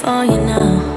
for you now.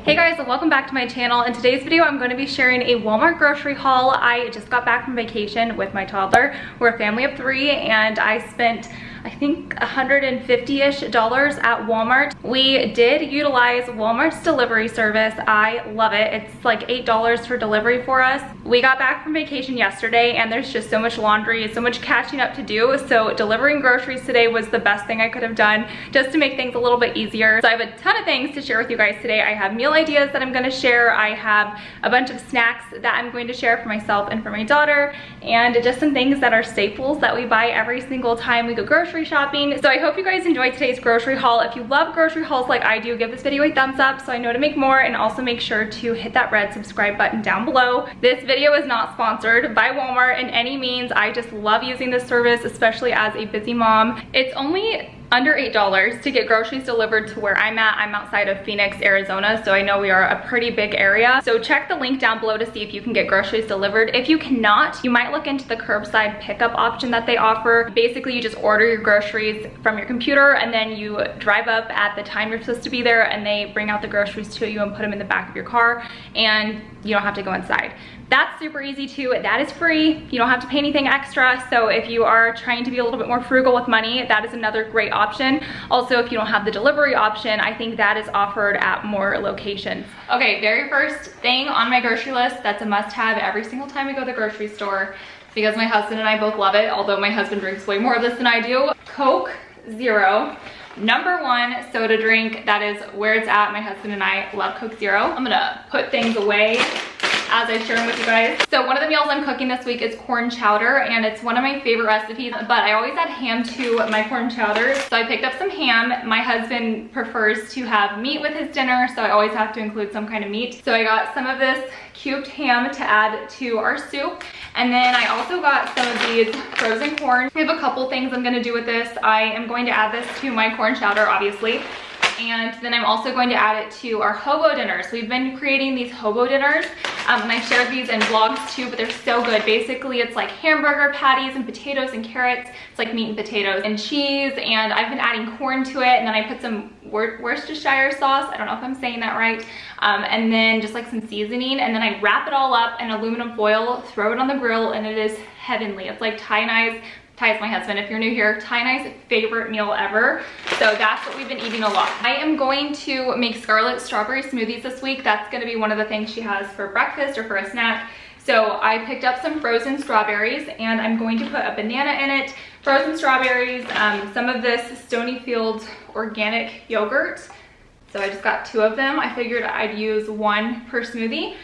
Hey guys, and welcome back to my channel. In today's video, I'm going to be sharing a Walmart grocery haul. I just got back from vacation with my toddler. We're a family of 3 and I spent, I think, $150-ish at Walmart. We did utilize Walmart's delivery service. I love it. It's like $8 for delivery for us. We got back from vacation yesterday and there's just so much laundry, so much catching up to do. So delivering groceries today was the best thing I could have done just to make things a little bit easier. So I have a ton of things to share with you guys today. I have meal ideas that I'm going to share. I have a bunch of snacks that I'm going to share for myself and for my daughter, and just some things that are staples that we buy every single time we go grocery shopping. So I hope you guys enjoyed today's grocery haul. If you love grocery hauls like I do, give this video a thumbs up so I know to make more, and also make sure to hit that red subscribe button down below. This video is not sponsored by Walmart in any means. I just love using this service, especially as a busy mom. It's only under $8 to get groceries delivered to where I'm at. I'm outside of Phoenix, Arizona, so I know we are a pretty big area. So check the link down below to see if you can get groceries delivered. If you cannot, you might look into the curbside pickup option that they offer. Basically, you just order your groceries from your computer and then you drive up at the time you're supposed to be there and they bring out the groceries to you and put them in the back of your car and you don't have to go inside. That's super easy too. That is free. You don't have to pay anything extra. So if you are trying to be a little bit more frugal with money, that is another great option. Also, if you don't have the delivery option, I think that is offered at more locations. Okay, very first thing on my grocery list that's a must-have every single time we go to the grocery store, because my husband and I both love it, although my husband drinks way more of this than I do. Coke Zero. #1 soda drink. That is where it's at. My husband and I love Coke Zero. I'm gonna put things away as I share them with you guys. So one of the meals I'm cooking this week is corn chowder, and it's one of my favorite recipes, but I always add ham to my corn chowder. So I picked up some ham. My husband prefers to have meat with his dinner, so I always have to include some kind of meat. So I got some of this cubed ham to add to our soup. And then I also got some of these frozen corn. I have a couple things I'm gonna do with this. I am going to add this to my corn chowder, obviously. And then I'm also going to add it to our hobo dinners. We've been creating these hobo dinners, and I shared these in vlogs too, but they're so good. Basically, it's like hamburger patties and potatoes and carrots. It's like meat and potatoes and cheese, and I've been adding corn to it, and then I put some Worcestershire sauce. I don't know if I'm saying that right. And then just like some seasoning, and then I wrap it all up in aluminum foil, throw it on the grill, and it is heavenly. It's like Ty is my husband, if you're new here, Ty and I's favorite meal ever. So that's what we've been eating a lot. I am going to make Scarlett strawberry smoothies this week. That's gonna be one of the things she has for breakfast or for a snack. So I picked up some frozen strawberries and I'm going to put a banana in it, frozen strawberries, some of this Stonyfield organic yogurt. So I just got 2 of them. I figured I'd use 1 per smoothie.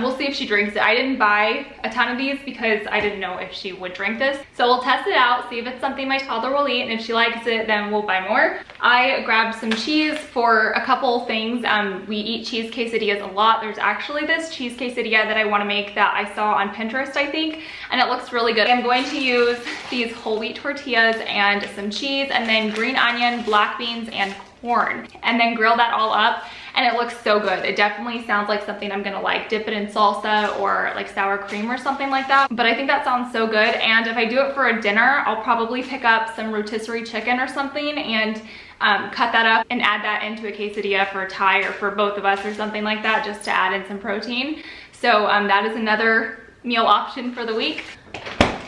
We'll see if she drinks it. I didn't buy a ton of these because I didn't know if she would drink this. So we'll test it out, see if it's something my toddler will eat, and if she likes it, then we'll buy more. I grabbed some cheese for a couple things. We eat cheese quesadillas a lot. There's actually this cheese quesadilla that I want to make that I saw on Pinterest, I think, and it looks really good. I'm going to use these whole wheat tortillas and some cheese, and then green onion, black beans, and corn, and then grill that all up, and it looks so good. It definitely sounds like something I'm gonna like dip it in salsa or like sour cream or something like that, but I think that sounds so good. And if I do it for a dinner, I'll probably pick up some rotisserie chicken or something and cut that up and add that into a quesadilla for Ty or for both of us or something like that, just to add in some protein. So that is another meal option for the week.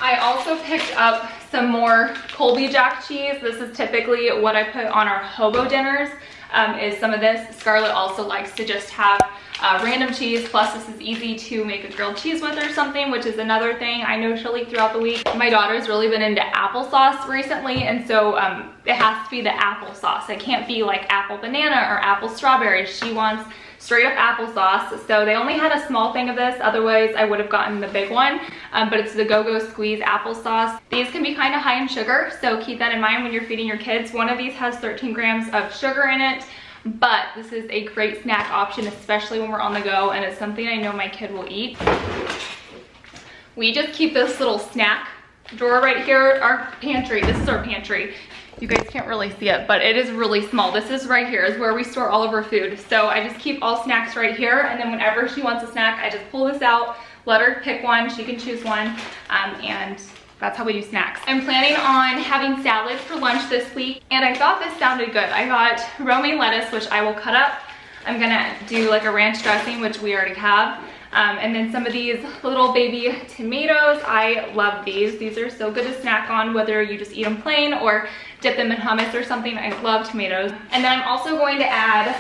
I also picked up some more Colby Jack cheese. This is typically what I put on our hobo dinners, is some of this. Scarlett also likes to just have random cheese, plus this is easy to make a grilled cheese with or something, which is another thing I know she'll eat throughout the week. My daughter's really been into applesauce recently, and so it has to be the applesauce. It can't be like apple banana or apple strawberry. She wants straight up applesauce. So they only had a small thing of this, otherwise I would have gotten the big one, but it's the Go-Go Squeeze applesauce. These can be kind of high in sugar, so keep that in mind when you're feeding your kids. One of these has 13 grams of sugar in it, but this is a great snack option, especially when we're on the go, and it's something I know my kid will eat. We just keep this little snack drawer right here, our pantry. This is our pantry. You guys can't really see it, but it is really small. This is right here is where we store all of our food. So I just keep all snacks right here, and then whenever she wants a snack, I just pull this out, let her pick one. She can choose one, and that's how we do snacks. I'm planning on having salad for lunch this week, and I thought this sounded good. I got romaine lettuce, which I will cut up. I'm gonna do like a ranch dressing, which we already have. And then some of these little baby tomatoes. I love these. These are so good to snack on, whether you just eat them plain or dip them in hummus or something. I love tomatoes. And then I'm also going to add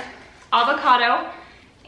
avocado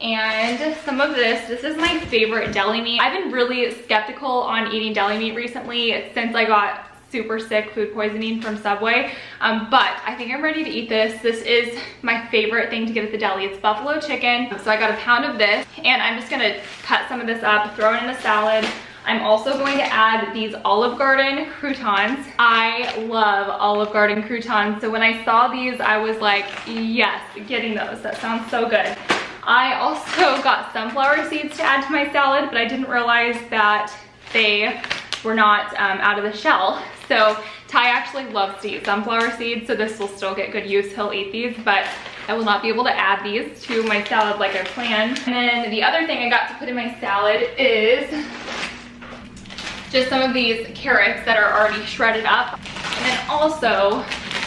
and some of this. This is my favorite deli meat. I've been really skeptical on eating deli meat recently since I got super sick food poisoning from Subway, but I think I'm ready to eat this. This is my favorite thing to get at the deli. It's buffalo chicken. So I got a pound of this, and I'm just gonna cut some of this up, throw it in a salad. I'm also going to add these Olive Garden croutons. I love Olive Garden croutons, so when I saw these, I was like, yes, getting those. That sounds so good. I also got sunflower seeds to add to my salad, but I didn't realize that they were not out of the shell. So Ty actually loves to eat sunflower seeds, so this will still get good use. He'll eat these, but I will not be able to add these to my salad like I planned. And then the other thing I got to put in my salad is just some of these carrots that are already shredded up, and then also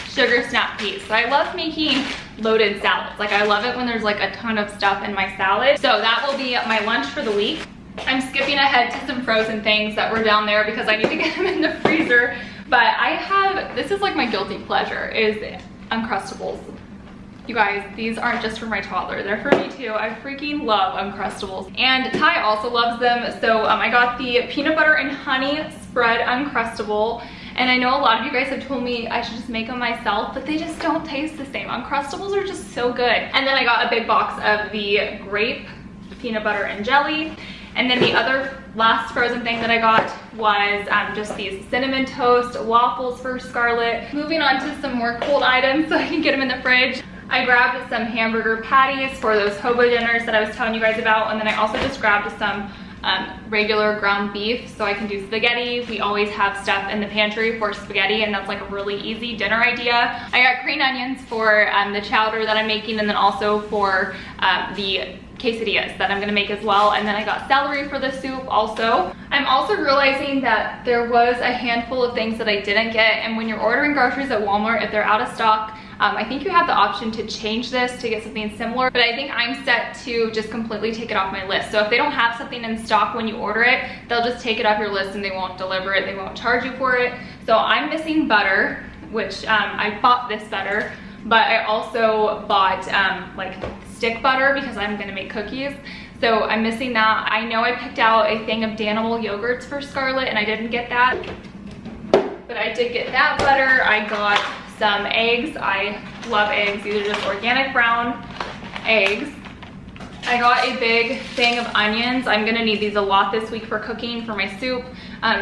sugar snap peas. So I love making loaded salads. Like, I love it when there's like a ton of stuff in my salad. So that will be my lunch for the week. I'm skipping ahead to some frozen things that were down there because I need to get them in the freezer. But I have, this is like my guilty pleasure, is Uncrustables. You guys, these aren't just for my toddler, they're for me too. I freaking love Uncrustables. And Ty also loves them, so I got the peanut butter and honey spread Uncrustable. And I know a lot of you guys have told me I should just make them myself, but they just don't taste the same. Uncrustables are just so good. And then I got a big box of the grape peanut butter and jelly. And then the other last frozen thing that I got was just these cinnamon toast waffles for Scarlett. Moving on to some more cold items so I can get them in the fridge. I grabbed some hamburger patties for those hobo dinners that I was telling you guys about. And then I also just grabbed some regular ground beef so I can do spaghetti. We always have stuff in the pantry for spaghetti, and that's like a really easy dinner idea. I got green onions for the chowder that I'm making, and then also for the quesadillas that I'm gonna make as well. And then I got celery for the soup also. I'm also realizing that there was a handful of things that I didn't get, and when you're ordering groceries at Walmart, if they're out of stock, I think you have the option to change this to get something similar, but I think I'm set to just completely take it off my list. So if they don't have something in stock when you order it, they'll just take it off your list and they won't deliver it, they won't charge you for it. So I'm missing butter, which I bought this butter, but I also bought like stick butter because I'm gonna make cookies. So I'm missing that. I know I picked out a thing of Danimal yogurts for Scarlett and I didn't get that, but I did get that butter. I got some eggs. I love eggs. These are just organic brown eggs. I got a big thing of onions. I'm gonna need these a lot this week for cooking, for my soup,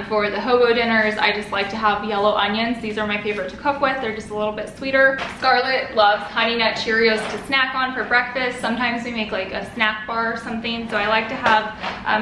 for the hobo dinners. I just like to have yellow onions. These are my favorite to cook with. They're just a little bit sweeter. Scarlett loves Honey Nut Cheerios to snack on for breakfast. Sometimes we make like a snack bar or something, so I like to have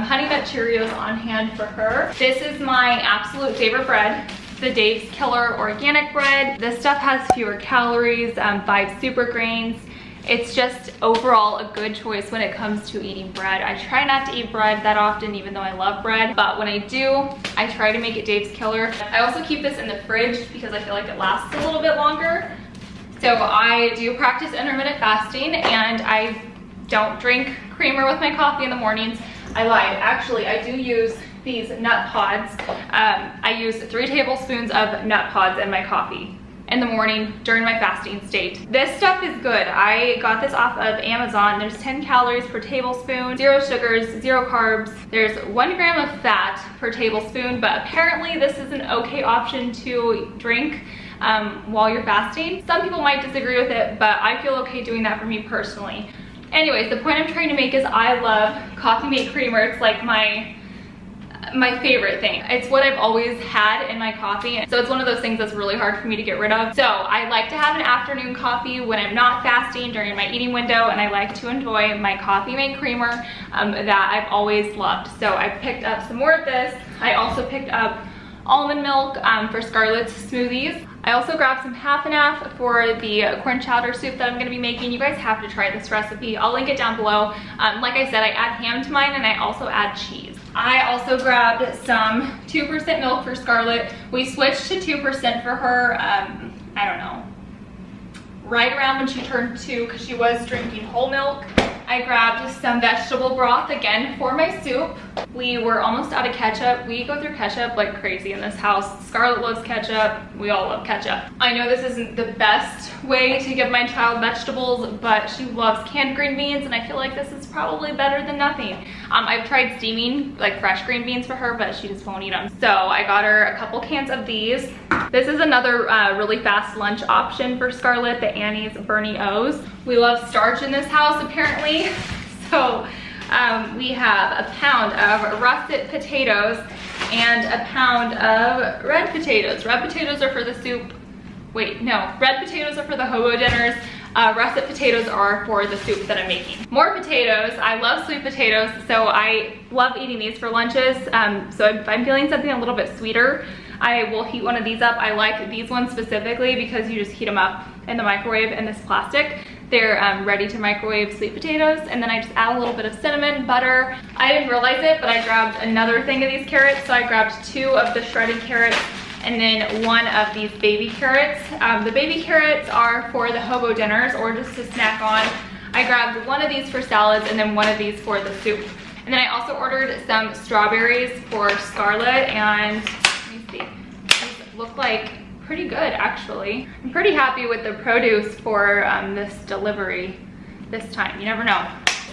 Honey Nut Cheerios on hand for her. This is my absolute favorite bread, the Dave's Killer organic bread. This stuff has fewer calories, 5 super grains. It's just overall a good choice when it comes to eating bread. I try not to eat bread that often, even though I love bread, but when I do, I try to make it Dave's Killer. I also keep this in the fridge because I feel like it lasts a little bit longer. So I do practice intermittent fasting, and I don't drink creamer with my coffee in the mornings. I lied. Actually, I do use these nut pods. I use 3 tablespoons of nut pods in my coffee in the morning during my fasting state. This stuff is good. I got this off of Amazon. There's 10 calories per tablespoon, 0 sugars, 0 carbs. There's 1 gram of fat per tablespoon, but apparently this is an okay option to drink while you're fasting. Some people might disagree with it, but I feel okay doing that for me personally. Anyways, the point I'm trying to make is I love Coffee Mate creamer. It's like my favorite thing. It's what I've always had in my coffee, so it's one of those things that's really hard for me to get rid of. So I like to have an afternoon coffee when I'm not fasting during my eating window, and I like to enjoy my Coffee Mate creamer that I've always loved. So I picked up some more of this. I also picked up almond milk for Scarlett's smoothies. I also grabbed some half and half for the corn chowder soup that I'm gonna be making. You guys have to try this recipe. I'll link it down below. Like I said, I add ham to mine and I also add cheese. I also grabbed some 2% milk for Scarlett. We switched to 2% for her, I don't know, right around when she turned 2 because she was drinking whole milk. I grabbed some vegetable broth again for my soup. We were almost out of ketchup. We go through ketchup like crazy in this house. Scarlett loves ketchup. We all love ketchup. I know this isn't the best way to give my child vegetables, but she loves canned green beans and I feel like this is probably better than nothing. I've tried steaming like fresh green beans for her, but she just won't eat them. So I got her a couple cans of these. This is another really fast lunch option for Scarlett, the Annie's Bernie O's. We love starch in this house apparently. So we have a pound of russet potatoes and a pound of red potatoes. Red potatoes are for the soup. Wait, no, red potatoes are for the hobo dinners. Russet potatoes are for the soup that I'm making. More potatoes. I love sweet potatoes, so I love eating these for lunches. So if I'm feeling something a little bit sweeter, I will heat one of these up. I like these ones specifically because you just heat them up in the microwave in this plastic. They're ready to microwave sweet potatoes, and then I just add a little bit of cinnamon, butter. I didn't realize it, but I grabbed another thing of these carrots. So I grabbed 2 of the shredded carrots and then 1 of these baby carrots. The baby carrots are for the hobo dinners or just to snack on. I grabbed 1 of these for salads and then 1 of these for the soup. And then I also ordered some strawberries for Scarlett, and let me see, these look like pretty good actually. I'm pretty happy with the produce for this delivery this time. You never know.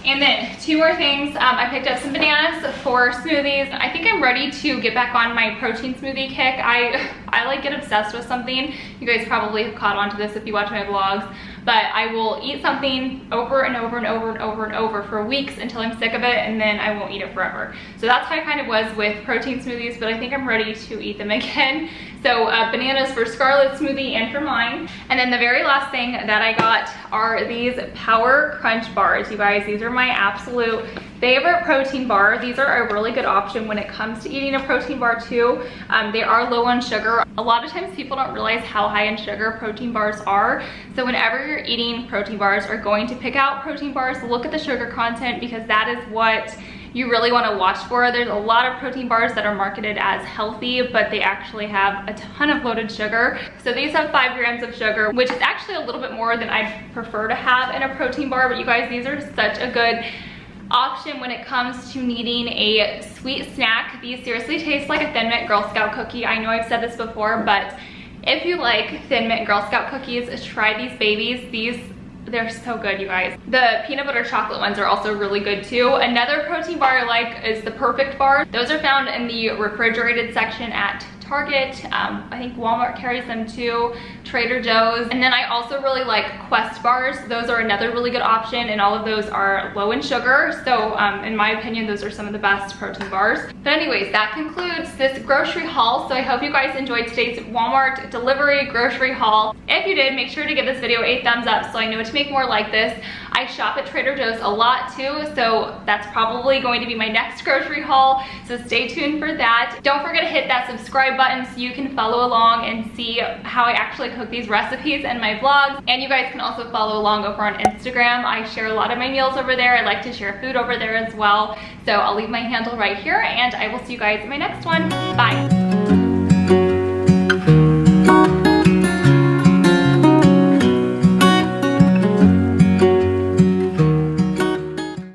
And then 2 more things. I picked up some bananas for smoothies. I think I'm ready to get back on my protein smoothie kick. I like get obsessed with something. You guys probably have caught on to this if you watch my vlogs, but I will eat something over and over and over and over and over for weeks until I'm sick of it, and then I won't eat it forever. So that's how I kind of was with protein smoothies, but I think I'm ready to eat them again. So bananas for Scarlett's smoothie and for mine. And then the very last thing that I got are these Power Crunch bars. You guys, these are my absolute favorite protein bar. These are a really good option when it comes to eating a protein bar too. They are low on sugar. A lot of times people don't realize how high in sugar protein bars are. So whenever you're eating protein bars or going to pick out protein bars, look at the sugar content, because that is what you really want to watch for. There's a lot of protein bars that are marketed as healthy, but they actually have a ton of loaded sugar. So these have 5 grams of sugar, which is actually a little bit more than I prefer to have in a protein bar. But you guys, these are such a good option when it comes to needing a sweet snack. These seriously taste like a Thin Mint Girl Scout cookie. I know I've said this before, but if you like Thin Mint Girl Scout cookies, try these babies. They're so good, you guys. The peanut butter chocolate ones are also really good too. Another protein bar I like is the Perfect Bar. Those are found in the refrigerated section at Target. I think Walmart carries them too, Trader Joe's. And then I also really like Quest bars. Those are another really good option, and all of those are low in sugar. So in my opinion, those are some of the best protein bars. But anyways, that concludes this grocery haul. So I hope you guys enjoyed today's Walmart delivery grocery haul. If you did, make sure to give this video a thumbs up so I know to make more like this. I shop at Trader Joe's a lot too, so that's probably going to be my next grocery haul. So stay tuned for that. Don't forget to hit that subscribe button so you can follow along and see how I actually cook these recipes and my vlogs. And you guys can also follow along over on Instagram. I share a lot of my meals over there. I like to share food over there as well. So I'll leave my handle right here, and I will see you guys in my next one. Bye.